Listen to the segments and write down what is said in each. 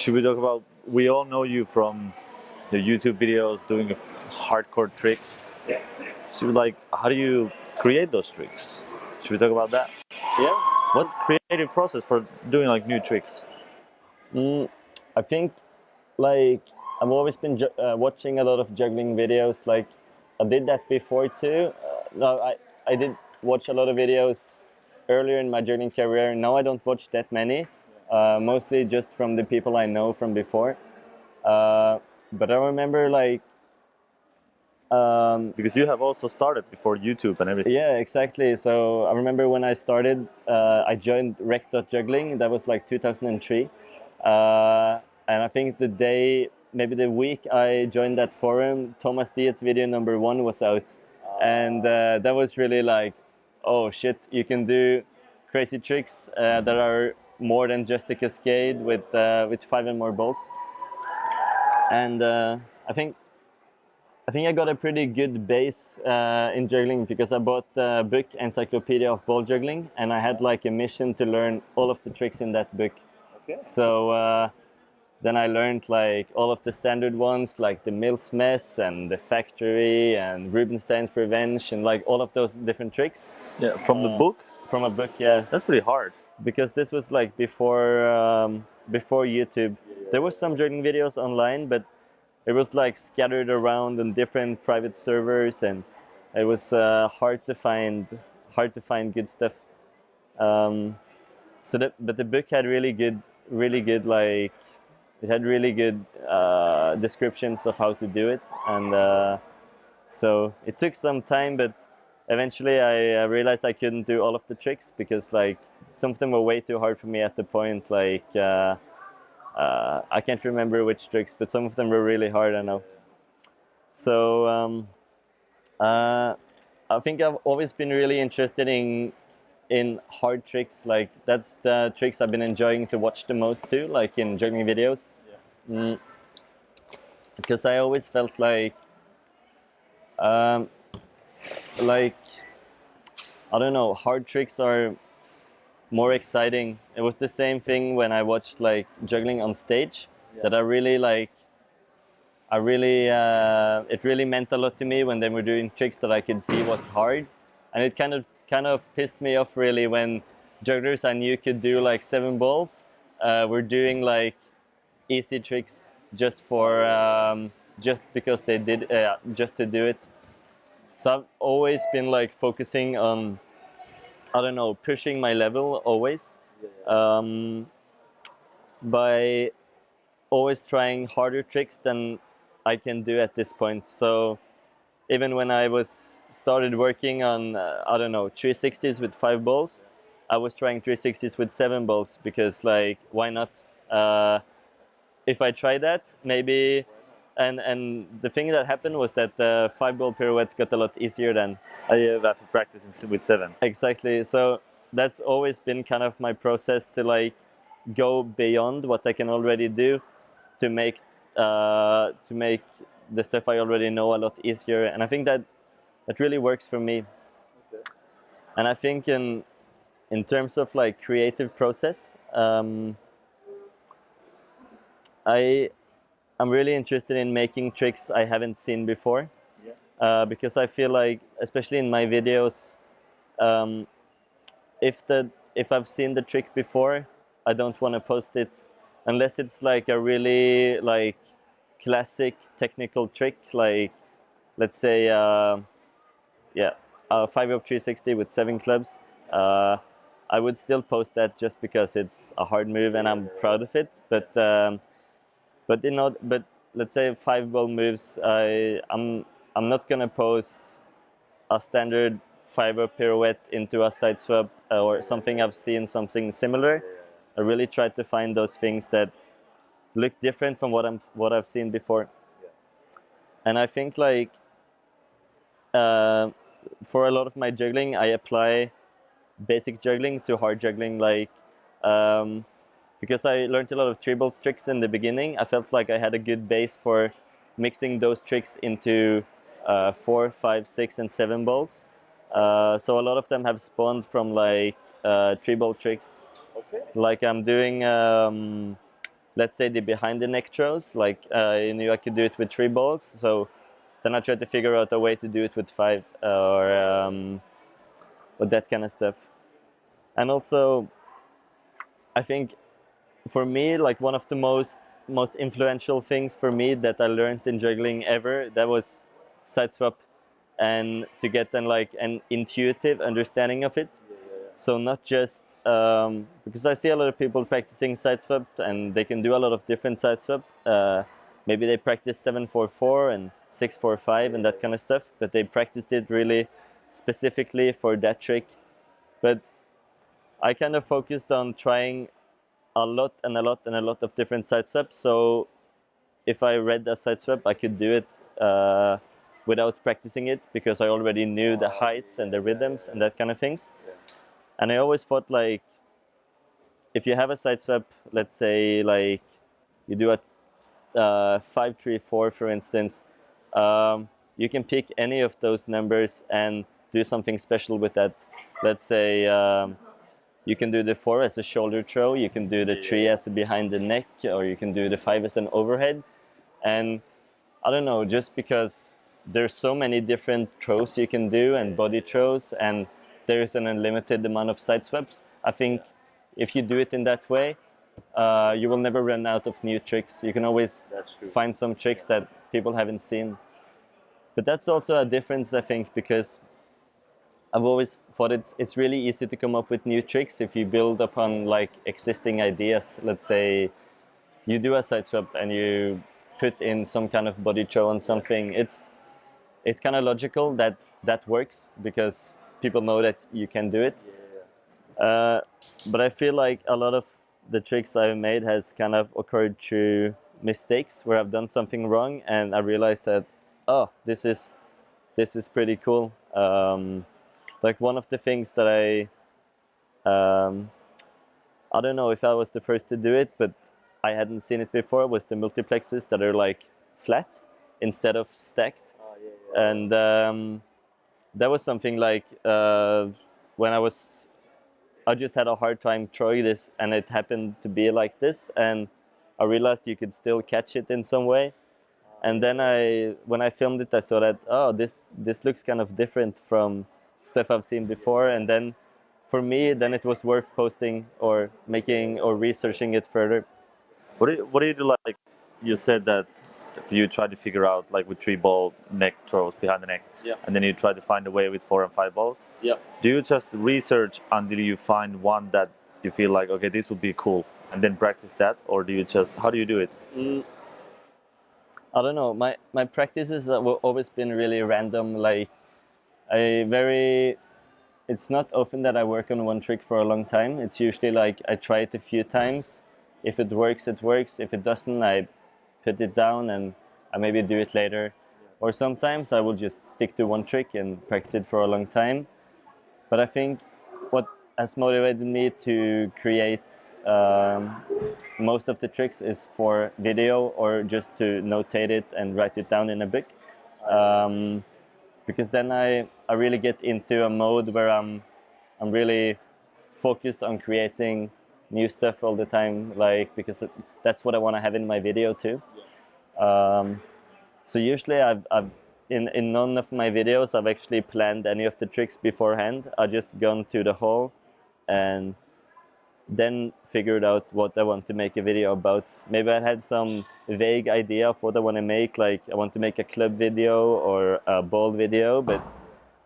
Should we talk about? We all know you from the YouTube videos doing hardcore tricks. Should we how do you create those tricks? Should we talk about that? Yeah. What creative process for doing new tricks? I think I've always been watching a lot of juggling videos. Like I did that before too. No, I did watch a lot of videos earlier in my juggling career. Now I don't watch that many. Mostly just from the people I know from before. But I remember Because you have also started before YouTube and everything. yeah, exactly. So I remember when I started, I joined Rec.Juggling. That was like 2003. And I think maybe the week I joined that forum, Thomas Dietz's video number 1 was out. And that was really like, oh shit, you can do crazy tricks that are more than just a cascade with 5 and more balls. And I think I got a pretty good base in juggling because I bought the book Encyclopedia of Ball Juggling, and I had like a mission to learn all of the tricks in that book. Okay. So then I learned like all of the standard ones, like the Mills Mess and the Factory and Rubinstein's Revenge, and like all of those different tricks. Yeah, from the book. From a book, yeah. That's pretty hard. Because this was like before YouTube. There was some juggling videos online, but it was like scattered around in different private servers, and it was hard to find good stuff. But the book had really good like it had really good descriptions of how to do it, and so it took some time, but eventually I realized I couldn't do all of the tricks because like some of them were way too hard for me at the point. I can't remember which tricks, but some of them were really hard, I know. So I think I've always been really interested in hard tricks. Like that's the tricks I've been enjoying to watch the most too, like in juggling videos. Yeah. Because I always felt like I don't know, hard tricks are more exciting. It was the same thing when I watched like juggling on stage. Yeah. That it really meant a lot to me when they were doing tricks that I could see was hard, and it kind of pissed me off really when jugglers I knew could do like 7 balls were doing like easy tricks just because they did just to do it. So I've always been like focusing on, I don't know, pushing my level always, by always trying harder tricks than I can do at this point. So even when I started working on, I don't know, 360s with 5 balls, I was trying 360s with 7 balls because like, why not? If I try that, maybe. And the thing that happened was that the 5-ball pirouettes got a lot easier than I have to practice with 7. Exactly. So that's always been kind of my process to like go beyond what I can already do to make the stuff I already know a lot easier. And I think that really works for me. Okay. And I think in terms of like creative process, I'm really interested in making tricks I haven't seen before. Yeah. Because I feel like, especially in my videos, if I've seen the trick before, I don't want to post it unless it's like a really like classic technical trick, like let's say a 5-up 360 with 7 clubs. I would still post that just because it's a hard move and I'm proud of it. But let's say 5-ball moves, I'm not gonna post a standard 5-up pirouette into a side swap or something I've seen something similar. I really try to find those things that look different from what I've seen before. Yeah. And I think like for a lot of my juggling, I apply basic juggling to hard juggling, like because I learned a lot of 3-ball tricks in the beginning. I felt like I had a good base for mixing those tricks into 4, 5, 6, and 7 balls. So a lot of them have spawned from like 3-ball tricks. Okay. Like I'm doing let's say the behind the neck throws, like I knew I could do it with 3 balls, so then I tried to figure out a way to do it with 5 or with that kind of stuff. And also, I think for me, like one of the most influential things for me that I learned in juggling ever, that was Siteswap, and to get then like an intuitive understanding of it. So not just because I see a lot of people practicing Siteswap and they can do a lot of different Siteswap. Maybe they practice 7-4-4 and 6-4-5 and that kind of stuff, but they practiced it really specifically for that trick. But I kind of focused on trying a lot and a lot and a lot of different Siteswaps. So if I read a Siteswap, I could do it without practicing it because I already knew the heights and the rhythms and that kind of things. And I always thought, like, if you have a Siteswap, let's say like you do a 5-3-4, for instance, you can pick any of those numbers and do something special with that. Let's say you can do the 4 as a shoulder throw, you can do the 3 as a behind the neck, or you can do the 5 as an overhead. And I don't know, just because there's so many different throws you can do and body throws, and there's an unlimited amount of Siteswaps, I think if you do it in that way, you will never run out of new tricks. You can always find some tricks that people haven't seen. But that's also a difference, I think, because I've always thought it's really easy to come up with new tricks if you build upon like existing ideas. Let's say you do a Siteswap and you put in some kind of body throw on something. It's kind of logical that that works because people know that you can do it. But I feel like a lot of the tricks I've made has kind of occurred through mistakes where I've done something wrong and I realized that, oh, this is pretty cool. Like one of the things that I don't know if I was the first to do it, but I hadn't seen it before, was the multiplexes that are like flat instead of stacked. And that was something like when I just had a hard time throwing this and it happened to be like this, and I realized you could still catch it in some way. And then when I filmed it, I saw that, oh, this looks kind of different from stuff I've seen before. And then for me, then it was worth posting or making or researching it further. What do you do? Like you said that you try to figure out like with 3 ball neck throws behind the neck, and then you try to find a way with 4 and 5 balls. Do you just research until you find one that you feel like, okay, this would be cool, and then practice that, or do you just, how do you do it? I don't know. My practices have always been really random. Like it's not often that I work on one trick for a long time. It's usually like I try it a few times. If it works, it works. If it doesn't, I put it down and I maybe do it later. Or sometimes I will just stick to one trick and practice it for a long time. But I think what has motivated me to create most of the tricks is for video or just to notate it and write it down in a book. Because then I really get into a mode where I'm really focused on creating new stuff all the time, like because that's what I want to have in my video too. So usually I've in none of my videos I've actually planned any of the tricks beforehand. I just gone to the hall and then figured out what I want to make a video about. Maybe I had some vague idea of what I want to make, like I want to make a club video or a ball video, but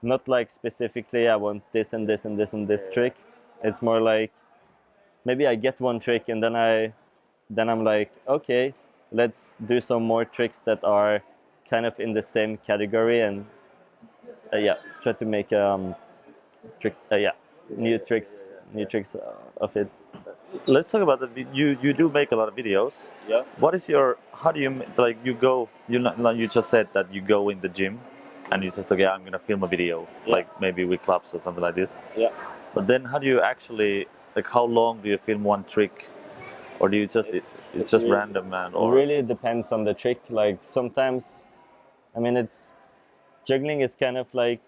not like specifically I want this and this and this and this trick. It's more like maybe I get one trick and then I'm like, okay, let's do some more tricks that are kind of in the same category and try to make new tricks of it. Let's talk about that. You do make a lot of videos. What is your, how do you, like you go, like you just said that you go in the gym and you just, okay, I'm gonna film a video, like maybe with clubs or something like this. But then how do you actually, like how long do you film one trick, or do you just it's just really, random, man? Or it really depends on the trick. Like sometimes, I mean, it's juggling is kind of like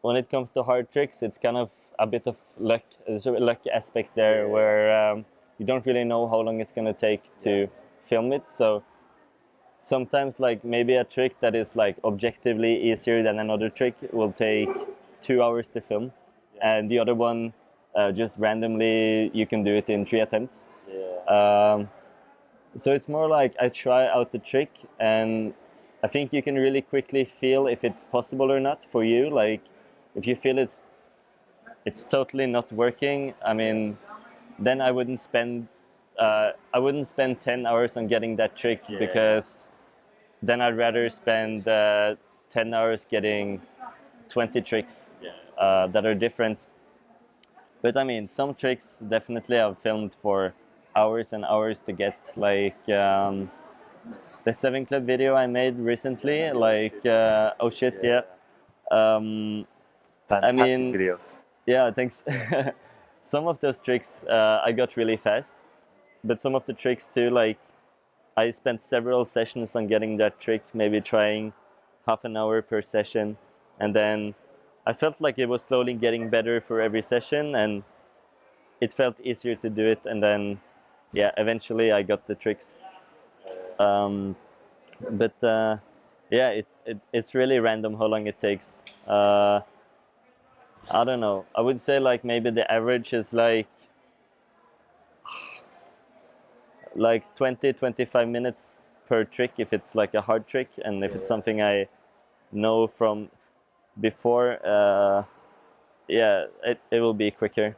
when it comes to hard tricks, it's kind of a bit of luck. There's a luck aspect there where you don't really know how long it's gonna take to film it. So sometimes like maybe a trick that is like objectively easier than another trick will take 2 hours to film, and the other one just randomly you can do it in 3 attempts. So it's more like I try out the trick, and I think you can really quickly feel if it's possible or not for you. Like if you feel it's totally not working, I mean, then I wouldn't spend 10 hours on getting that trick, because then I'd rather spend 10 hours getting 20 tricks that are different. But I mean, some tricks definitely I've filmed for hours and hours to get, like the 7 Club video I made recently, like, oh shit, yeah. Fantastic I mean, video. yeah, thanks. Some of those tricks I got really fast, but some of the tricks too, like, I spent several sessions on getting that trick, maybe trying half an hour per session, and then I felt like it was slowly getting better for every session, and it felt easier to do it, and then, yeah, eventually I got the tricks. But yeah, it's really random how long it takes. I don't know. I would say like maybe the average is like 20-25 minutes per trick if it's like a hard trick, and if it's something I know from before, yeah, it will be quicker.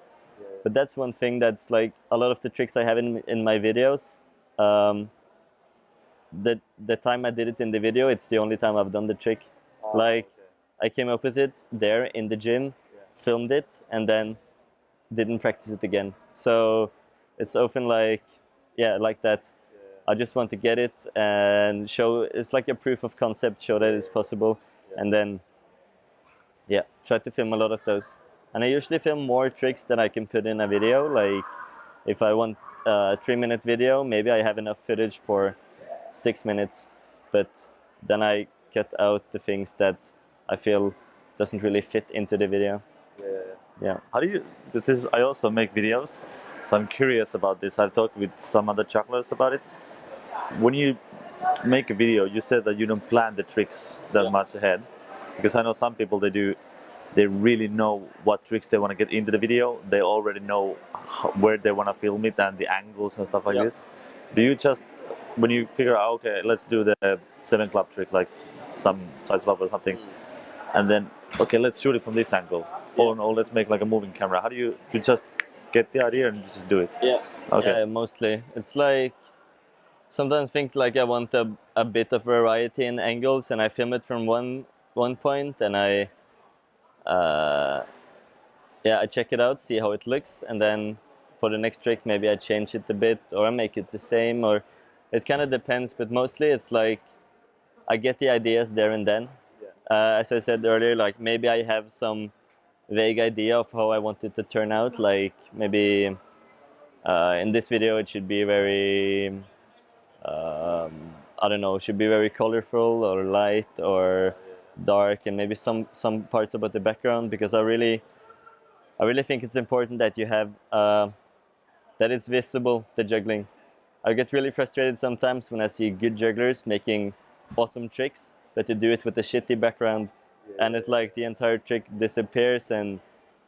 But that's one thing that's like a lot of the tricks I have in my videos. The time I did it in the video, it's the only time I've done the trick. Like, I came up with it there in the gym, filmed it, and then didn't practice it again. So it's often like, yeah, like that. I just want to get it and show, it's like a proof of concept, show that it's possible, and then, yeah, try to film a lot of those. And I usually film more tricks than I can put in a video. Like, if I want a 3-minute video, maybe I have enough footage for 6 minutes, but then I cut out the things that I feel doesn't really fit into the video. Yeah. How do you? Because I also make videos, so I'm curious about this. I've talked with some other jugglers about it. When you make a video, you said that you don't plan the tricks that much ahead, because I know some people they do. They really know what tricks they want to get into the video. They already know where they want to film it and the angles and stuff like this. Do you just, when you figure out, okay, let's do the 7 Club trick, like some Siteswap or something, and then, okay, let's shoot it from this angle, or no, let's make like a moving camera. How do you just get the idea and you just do it? Yeah. Okay. Yeah, mostly. It's like, sometimes think like I want a bit of variety in angles, and I film it from one point, and I check it out, see how it looks, and then for the next trick maybe I change it a bit, or I make it the same, or it kind of depends. But mostly it's like I get the ideas there and then. As I said earlier, like maybe I have some vague idea of how I want it to turn out. Like maybe in this video it should be very I don't know, should be very colorful or light or dark, and maybe some parts about the background, because I really think it's important that you have that it's visible, the juggling. I get really frustrated sometimes when I see good jugglers making awesome tricks, but they do it with a shitty background, and it's like the entire trick disappears. And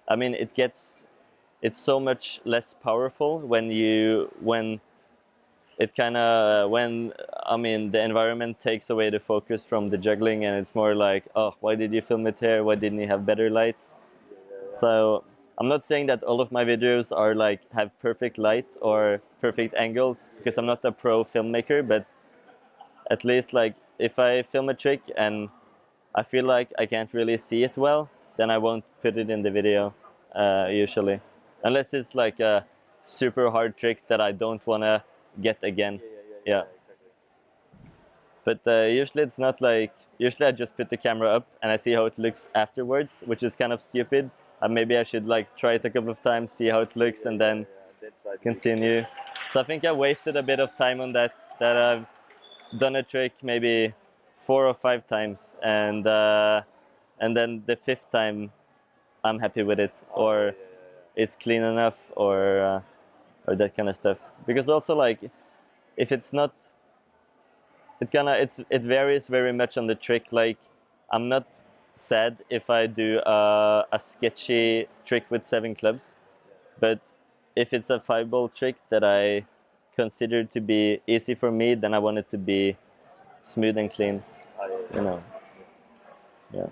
I mean, it's so much less powerful when it kind of, when, I mean, the environment takes away the focus from the juggling, and it's more like, oh, why did you film it here? Why didn't you have better lights? So I'm not saying that all of my videos are like have perfect light or perfect angles, because I'm not a pro filmmaker, but at least like if I film a trick and I feel like I can't really see it well, then I won't put it in the video usually, unless it's like a super hard trick that I don't want to get again. Yeah. But usually it's not like, usually I just put the camera up and I see how it looks afterwards, which is kind of stupid. Maybe I should like try it a couple of times, see how it looks, and then continue. So I think I wasted a bit of time on that I've done a trick maybe 4 or 5 times, and then the 5th time I'm happy with it, or it's clean enough, or or that kind of stuff. Because also like, if it's not, it varies very much on the trick. Like, I'm not sad if I do a sketchy trick with 7 clubs, but if it's a 5-ball trick that I consider to be easy for me, then I want it to be smooth and clean, you know. Yeah.